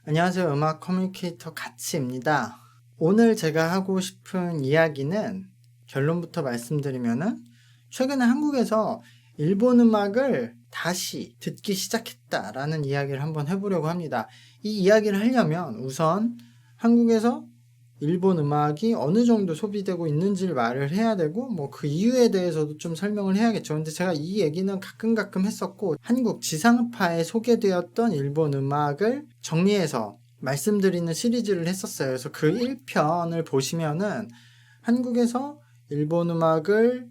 안녕하세요. 음악 커뮤니케이터 가치입니다. 오늘 제가 하고 싶은 이야기는 결론부터 말씀드리면은 최근에 한국에서 일본 음악을 다시 듣기 시작했다라는 이야기를 한번 해보려고 합니다. 이 이야기를 하려면 우선 한국에서 일본 음악이 어느 정도 소비되고 있는지를 말을 해야 되고 뭐 그 이유에 대해서도 좀 설명을 해야겠죠. 근데 제가 이 얘기는 가끔 했었고 한국 지상파에 소개되었던 일본 음악을 정리해서 말씀드리는 시리즈를 했었어요. 그래서 그 1편을 보시면은 한국에서 일본 음악을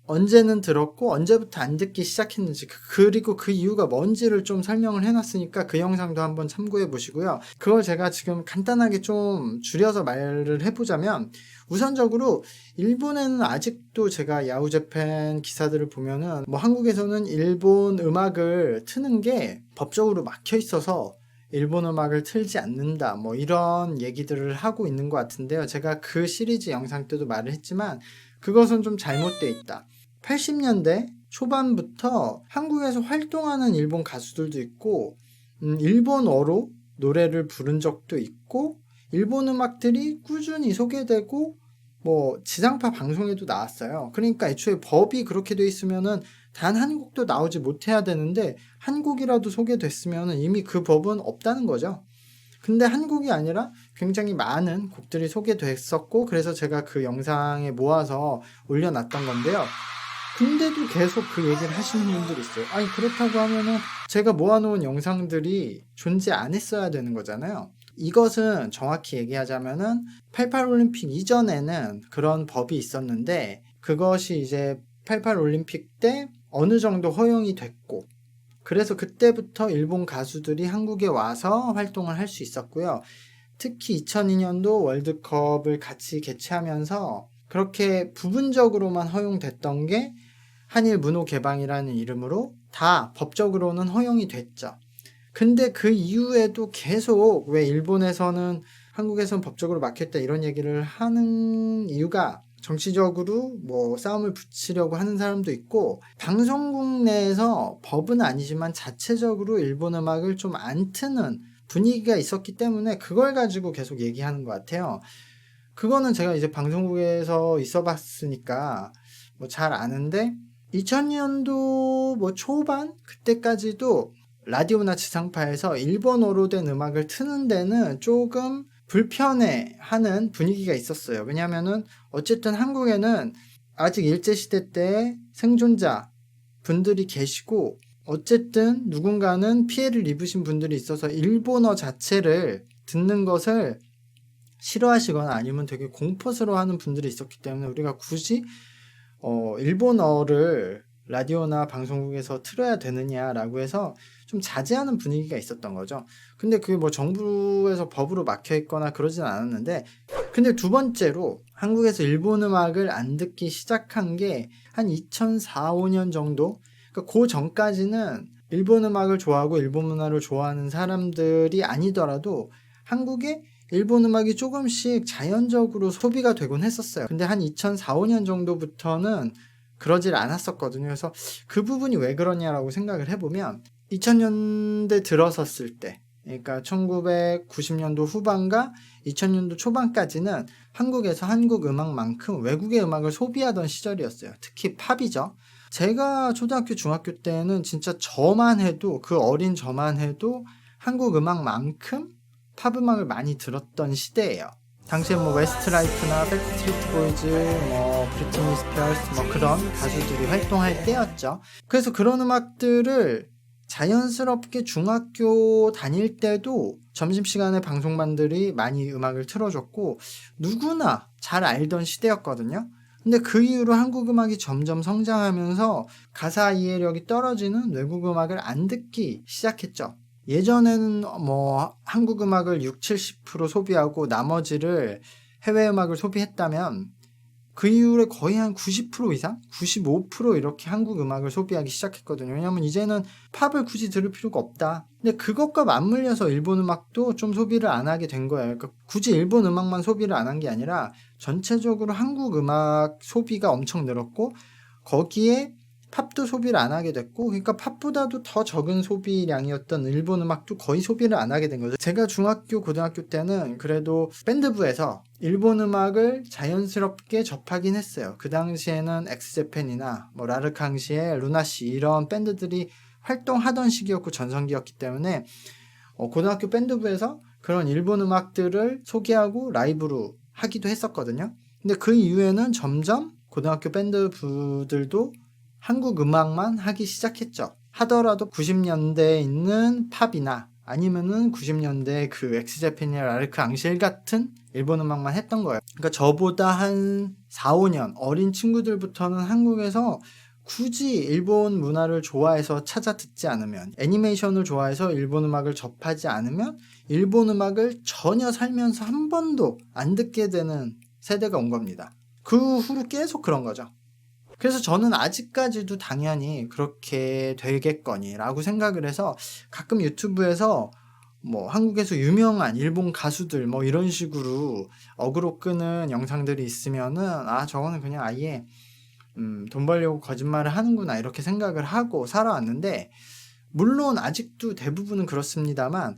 언제는 들었고 언제부터 안 듣기 시작했는지 그리고 그 이유가 뭔지를 좀 설명을 해놨으니까 그 영상도 한번 참고해 보시고요. 그걸 제가 지금 간단하게 좀 줄여서 말을 해보자면 우선적으로 일본에는 아직도 제가 야후재팬 기사들을 보면은 뭐 한국에서는 일본 음악을 트는 게 법적으로 막혀 있어서 일본 음악을 틀지 않는다 뭐 이런 얘기들을 하고 있는 것 같은데요. 제가 그 시리즈 영상 때도 말을 했지만 그것은 좀 잘못되어 있다. 80년대 초반부터 한국에서 활동하는 일본 가수들도 있고 일본어로 노래를 부른 적도 있고 일본 음악들이 꾸준히 소개되고 뭐 지상파 방송에도 나왔어요. 그러니까 애초에 법이 그렇게 돼 있으면은 단 한 곡도 나오지 못해야 되는데 한 곡이라도 소개됐으면은 이미 그 법은 없다는 거죠. 근데 한 곡이 아니라 굉장히 많은 곡들이 소개됐었고 그래서 제가 그 영상에 모아서 올려놨던 건데요. 근데도 계속 그 얘기를 하시는 분들이 있어요. 아니 그렇다고 하면은 제가 모아놓은 영상들이 존재 안 했어야 되는 거잖아요. 이것은 정확히 얘기하자면은 88 올림픽 이전에는 그런 법이 있었는데 그것이 이제 88 올림픽 때 어느 정도 허용이 됐고 그래서 그때부터 일본 가수들이 한국에 와서 활동을 할 수 있었고요. 특히 2002년도 월드컵을 같이 개최하면서 그렇게 부분적으로만 허용됐던 게 한일 문호 개방이라는 이름으로 다 법적으로는 허용이 됐죠. 근데 그 이후에도 계속 왜 일본에서는 한국에서는 법적으로 막혔다 이런 얘기를 하는 이유가 정치적으로 뭐 싸움을 붙이려고 하는 사람도 있고 방송국 내에서 법은 아니지만 자체적으로 일본 음악을 좀 안 트는 분위기가 있었기 때문에 그걸 가지고 계속 얘기하는 것 같아요. 그거는 제가 이제 방송국에서 있어 봤으니까 뭐 잘 아는데 2000년도 뭐 초반 그때까지도 라디오나 지상파에서 일본어로 된 음악을 트는 데는 조금 불편해하는 분위기가 있었어요. 왜냐하면은 어쨌든 한국에는 아직 일제시대 때 생존자 분들이 계시고 어쨌든 누군가는 피해를 입으신 분들이 있어서 일본어 자체를 듣는 것을 싫어하시거나 아니면 되게 공포스러워하는 분들이 있었기 때문에 우리가 굳이 일본어를 라디오나 방송국에서 틀어야 되느냐라고 해서 좀 자제하는 분위기가 있었던 거죠. 근데 그게 뭐 정부에서 법으로 막혀 있거나 그러진 않았는데 근데 두 번째로 한국에서 일본 음악을 안 듣기 시작한 게 한 2004, 5년 정도? 그러니까 그 전까지는 일본 음악을 좋아하고 일본 문화를 좋아하는 사람들이 아니더라도 한국에 일본 음악이 조금씩 자연적으로 소비가 되곤 했었어요. 근데 한 2004, 5년 정도부터는 그러질 않았었거든요. 그래서 그 부분이 왜 그러냐라고 생각을 해보면 2000년대 들어섰을 때 그러니까 1990년도 후반과 2000년도 초반까지는 한국에서 한국 음악만큼 외국의 음악을 소비하던 시절이었어요. 특히 팝이죠. 제가 초등학교, 중학교 때는 진짜 저만 해도 그 어린 저만 해도 한국 음악만큼 팝 음악을 많이 들었던 시대예요. 당시에 뭐 웨스트라이프나 백스트리트 보이즈, 뭐 브리트니 스피어스 뭐 그런 가수들이 활동할 때였죠. 그래서 그런 음악들을 자연스럽게 중학교 다닐 때도 점심시간에 방송반들이 많이 음악을 틀어줬고 누구나 잘 알던 시대였거든요. 근데 그 이후로 한국 음악이 점점 성장하면서 가사 이해력이 떨어지는 외국 음악을 안 듣기 시작했죠. 예전에는 뭐 한국 음악을 6, 70% 소비하고 나머지를 해외 음악을 소비했다면 그 이후에 거의 한 90% 이상? 95% 이렇게 한국 음악을 소비하기 시작했거든요. 왜냐면 이제는 팝을 굳이 들을 필요가 없다. 근데 그것과 맞물려서 일본 음악도 좀 소비를 안 하게 된 거예요. 그러니까 굳이 일본 음악만 소비를 안 한 게 아니라 전체적으로 한국 음악 소비가 엄청 늘었고 거기에 팝도 소비를 안 하게 됐고, 그러니까 팝보다도 더 적은 소비량이었던 일본 음악도 거의 소비를 안 하게 된 거죠. 제가 중학교, 고등학교 때는 그래도 밴드부에서 일본 음악을 자연스럽게 접하긴 했어요. 그 당시에는 엑스제팬이나 뭐 라르캉시에 루나씨 이런 밴드들이 활동하던 시기였고 전성기였기 때문에 고등학교 밴드부에서 그런 일본 음악들을 소개하고 라이브로 하기도 했었거든요. 근데 그 이후에는 점점 고등학교 밴드부들도 한국 음악만 하기 시작했죠. 하더라도 90년대에 있는 팝이나 아니면은 90년대 그 엑스제팬이나 라르크 앙실 같은 일본 음악만 했던 거예요. 그러니까 저보다 한 4, 5년 어린 친구들부터는 한국에서 굳이 일본 문화를 좋아해서 찾아 듣지 않으면, 애니메이션을 좋아해서 일본 음악을 접하지 않으면 일본 음악을 전혀 살면서 한 번도 안 듣게 되는 세대가 온 겁니다. 그 후로 계속 그런 거죠. 그래서 저는 아직까지도 당연히 그렇게 되겠거니라고 생각을 해서 가끔 유튜브에서 뭐 한국에서 유명한 일본 가수들 뭐 이런 식으로 어그로 끄는 영상들이 있으면은 저거는 그냥 아예 돈 벌려고 거짓말을 하는구나 이렇게 생각을 하고 살아왔는데, 물론 아직도 대부분은 그렇습니다만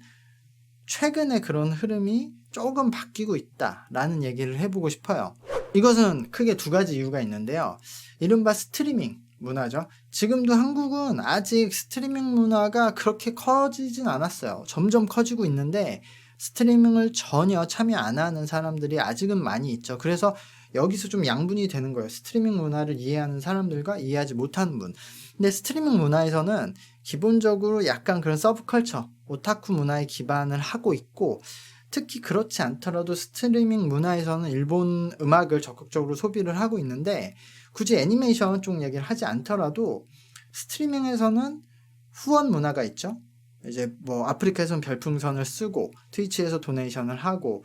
최근에 그런 흐름이 조금 바뀌고 있다라는 얘기를 해보고 싶어요. 이것은 크게 두 가지 이유가 있는데요. 이른바 스트리밍 문화죠. 지금도 한국은 아직 스트리밍 문화가 그렇게 커지진 않았어요. 점점 커지고 있는데 스트리밍을 전혀 참여 안 하는 사람들이 아직은 많이 있죠. 그래서 여기서 좀 양분이 되는 거예요. 스트리밍 문화를 이해하는 사람들과 이해하지 못하는 분. 근데 스트리밍 문화에서는 기본적으로 약간 그런 서브컬처, 오타쿠 문화에 기반을 하고 있고, 특히 그렇지 않더라도 스트리밍 문화에서는 일본 음악을 적극적으로 소비를 하고 있는데, 굳이 애니메이션 쪽 얘기를 하지 않더라도 스트리밍에서는 후원 문화가 있죠. 이제 뭐 아프리카에서는 별풍선을 쓰고 트위치에서 도네이션을 하고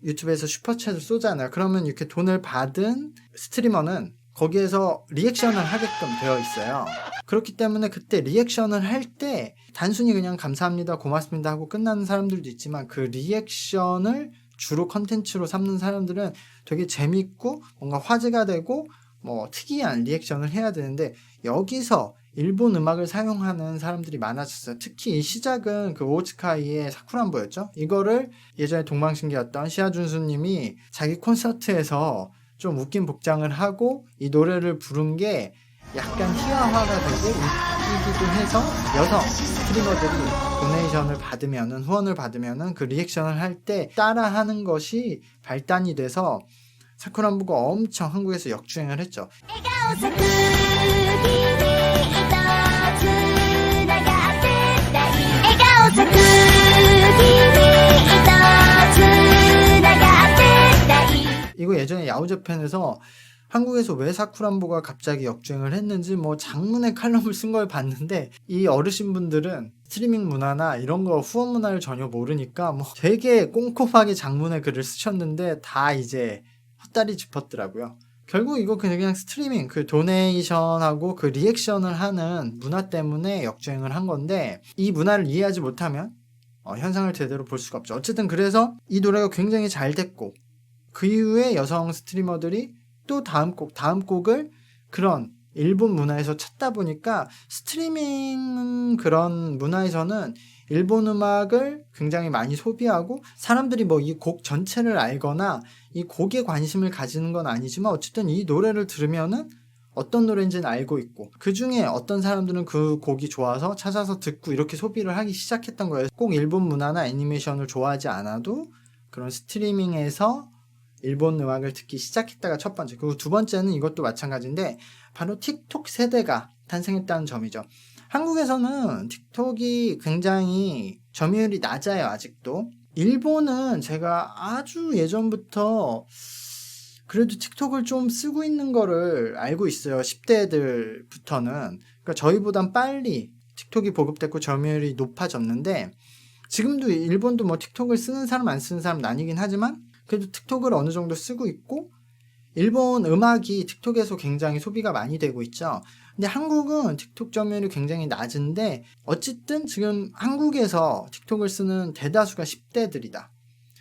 유튜브에서 슈퍼챗을 쏘잖아요. 그러면 이렇게 돈을 받은 스트리머는 거기에서 리액션을 하게끔 되어 있어요. 그렇기 때문에 그때 리액션을 할 때 단순히 그냥 감사합니다, 고맙습니다 하고 끝나는 사람들도 있지만, 그 리액션을 주로 컨텐츠로 삼는 사람들은 되게 재밌고 뭔가 화제가 되고 뭐 특이한 리액션을 해야 되는데, 여기서 일본 음악을 사용하는 사람들이 많아졌어요. 특히 이 시작은 그 오츠카이의 사쿠란보였죠. 이거를 예전에 동방신기였던 시아준수님이 자기 콘서트에서 좀 웃긴 복장을 하고 이 노래를 부른 게 약간 희화화가 되고 웃기기도 해서 여성 스트리머들이 도네이션을 받으면은, 후원을 받으면은 그 리액션을 할 때 따라하는 것이 발단이 돼서 사쿠란보가 엄청 한국에서 역주행을 했죠. 이거 예전에 야후자팬에서 한국에서 왜 사쿠란보가 갑자기 역주행을 했는지 뭐 장문의 칼럼을 쓴 걸 봤는데, 이 어르신분들은 스트리밍 문화나 이런 거 후원 문화를 전혀 모르니까 뭐 되게 꼼꼼하게 장문의 글을 쓰셨는데 다 이제 헛다리 짚었더라고요. 결국 이거 그냥 스트리밍, 그 도네이션하고 그 리액션을 하는 문화 때문에 역주행을 한 건데, 이 문화를 이해하지 못하면 현상을 제대로 볼 수가 없죠. 어쨌든 그래서 이 노래가 굉장히 잘 됐고, 그 이후에 여성 스트리머들이 또 다음 곡을 그런 일본 문화에서 찾다 보니까 스트리밍 그런 문화에서는 일본 음악을 굉장히 많이 소비하고, 사람들이 뭐 이 곡 전체를 알거나 이 곡에 관심을 가지는 건 아니지만 어쨌든 이 노래를 들으면은 어떤 노래인지는 알고 있고, 그 중에 어떤 사람들은 그 곡이 좋아서 찾아서 듣고 이렇게 소비를 하기 시작했던 거예요. 꼭 일본 문화나 애니메이션을 좋아하지 않아도 그런 스트리밍에서 일본 음악을 듣기 시작했다가 첫 번째. 그리고 두 번째는 이것도 마찬가지인데 바로 틱톡 세대가 탄생했다는 점이죠. 한국에서는 틱톡이 굉장히 점유율이 낮아요. 아직도. 일본은 제가 아주 예전부터 그래도 틱톡을 좀 쓰고 있는 거를 알고 있어요. 10대들부터는. 그러니까 저희보단 빨리 틱톡이 보급됐고 점유율이 높아졌는데, 지금도 일본도 뭐 틱톡을 쓰는 사람 안 쓰는 사람 나뉘긴 하지만 그래도 틱톡을 어느 정도 쓰고 있고, 일본 음악이 틱톡에서 굉장히 소비가 많이 되고 있죠. 근데 한국은 틱톡 점유율이 굉장히 낮은데, 어쨌든 지금 한국에서 틱톡을 쓰는 대다수가 10대들이다.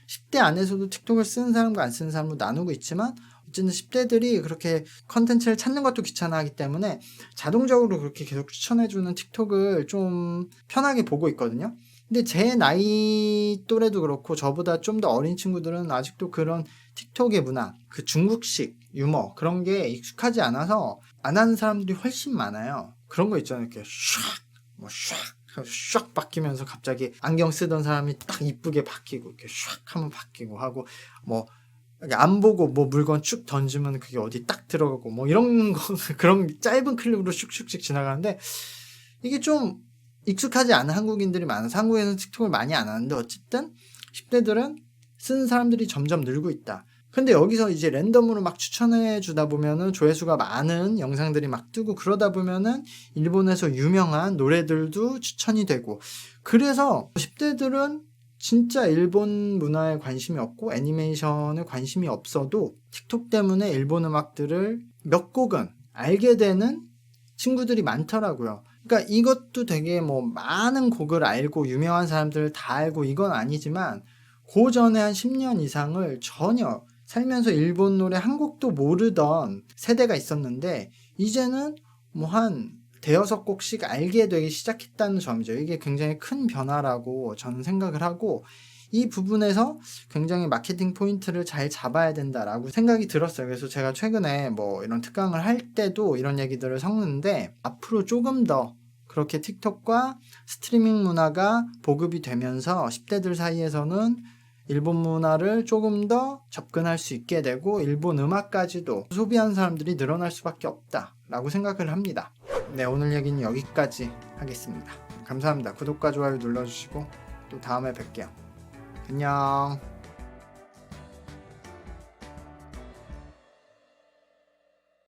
10대 안에서도 틱톡을 쓰는 사람과 안 쓰는 사람으로 나누고 있지만 어쨌든 10대들이 그렇게 컨텐츠를 찾는 것도 귀찮아하기 때문에 자동적으로 그렇게 계속 추천해주는 틱톡을 좀 편하게 보고 있거든요. 근데 제 나이 또래도 그렇고 저보다 좀 더 어린 친구들은 아직도 그런 틱톡의 문화, 그 중국식 유머 그런 게 익숙하지 않아서 안 하는 사람들이 훨씬 많아요. 그런 거 있잖아요. 이렇게 샥 바뀌면서 갑자기 안경 쓰던 사람이 딱 이쁘게 바뀌고 이렇게 샥 하면 바뀌고 하고 뭐 안 보고 뭐 물건 쭉 던지면 그게 어디 딱 들어가고 뭐 이런 거 그런 짧은 클립으로 슉슉슉 지나가는데 이게 좀 익숙하지 않은 한국인들이 많아서 한국에서는 틱톡을 많이 안 하는데 어쨌든 10대들은 쓰는 사람들이 점점 늘고 있다. 근데 여기서 이제 랜덤으로 막 추천해 주다 보면은 조회수가 많은 영상들이 막 뜨고 그러다 보면은 일본에서 유명한 노래들도 추천이 되고 그래서 10대들은 진짜 일본 문화에 관심이 없고 애니메이션에 관심이 없어도 틱톡 때문에 일본 음악들을 몇 곡은 알게 되는 친구들이 많더라고요. 그러니까 이것도 되게 뭐 많은 곡을 알고 유명한 사람들을 다 알고 이건 아니지만 그 전에 한 10년 이상을 전혀 살면서 일본 노래 한 곡도 모르던 세대가 있었는데 이제는 뭐 한 대여섯 곡씩 알게 되기 시작했다는 점이죠. 이게 굉장히 큰 변화라고 저는 생각을 하고 이 부분에서 굉장히 마케팅 포인트를 잘 잡아야 된다라고 생각이 들었어요. 그래서 제가 최근에 뭐 이런 특강을 할 때도 이런 얘기들을 섞는데 앞으로 조금 더 그렇게 틱톡과 스트리밍 문화가 보급이 되면서 10대들 사이에서는 일본 문화를 조금 더 접근할 수 있게 되고 일본 음악까지도 소비하는 사람들이 늘어날 수밖에 없다라고 생각을 합니다. 네, 오늘 얘기는 여기까지 하겠습니다. 감사합니다. 구독과 좋아요 눌러주시고 또 다음에 뵐게요. 안녕.